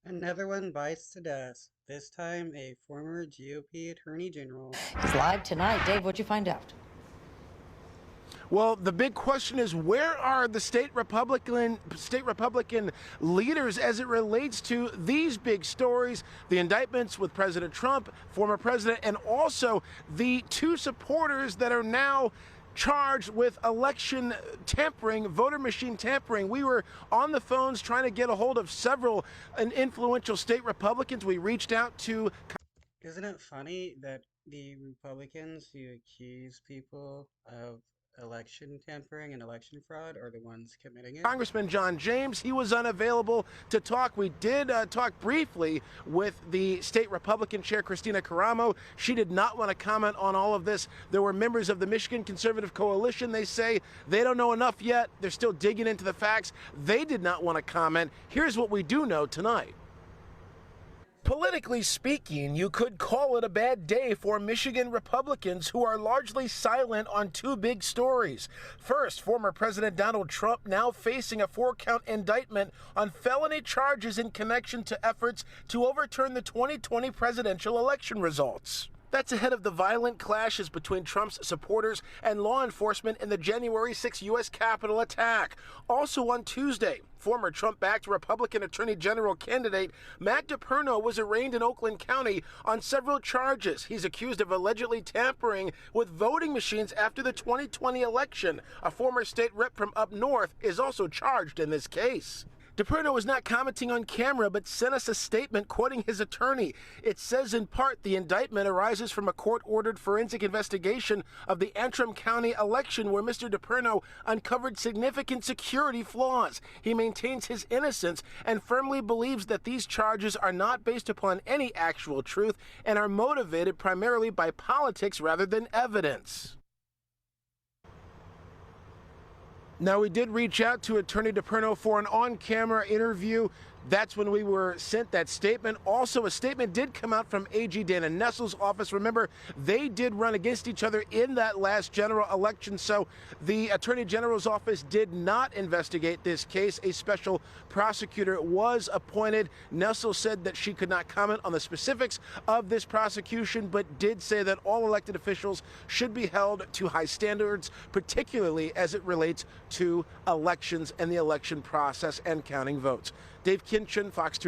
Another one bites the dust. This time, a former GOP attorney general. He's live tonight. Dave, what'd you find out? Well, the big question is, where are the state Republican leaders as it relates to these big stories, the indictments with President Trump, former president, and also the two supporters that are now charged with election tampering, voter machine tampering. We were on the phones trying to get a hold of several influential state Republicans. We reached out to... Isn't it funny that the Republicans who accuse people of election tampering and election fraud are the ones committing it? Congressman John James, he was unavailable to talk. We did talk briefly with the state Republican chair, Christina Caramo. She did not want to comment on all of this. There were members of the Michigan Conservative Coalition. They say they don't know enough yet. They're still digging into the facts. They did not want to comment. Here's what we do know tonight. Politically speaking, you could call it a bad day for Michigan Republicans who are largely silent on two big stories. First, former President Donald Trump now facing a 4-count indictment on felony charges in connection to efforts to overturn the 2020 presidential election results. That's ahead of the violent clashes between Trump's supporters and law enforcement in the January 6 U.S. Capitol attack. Also on Tuesday, former Trump-backed Republican Attorney General candidate Matt DePerno was arraigned in Oakland County on several charges. He's accused of allegedly tampering with voting machines after the 2020 election. A former state rep from up north is also charged in this case. DePerno is not commenting on camera, but sent us a statement quoting his attorney. It says in part the indictment arises from a court-ordered forensic investigation of the Antrim County election where Mr. DePerno uncovered significant security flaws. He maintains his innocence and firmly believes that these charges are not based upon any actual truth and are motivated primarily by politics rather than evidence. Now, we did reach out to Attorney DePerno for an on-camera interview. That's when we were sent that statement. Also, a statement did come out from AG Dana Nessel's office. Remember, they did run against each other in that last general election, so the Attorney General's office did not investigate this case. A special prosecutor was appointed. Nessel said that she could not comment on the specifics of this prosecution, but did say that all elected officials should be held to high standards, particularly as it relates to elections and the election process and counting votes. Dave Kinchin, Fox 2 News.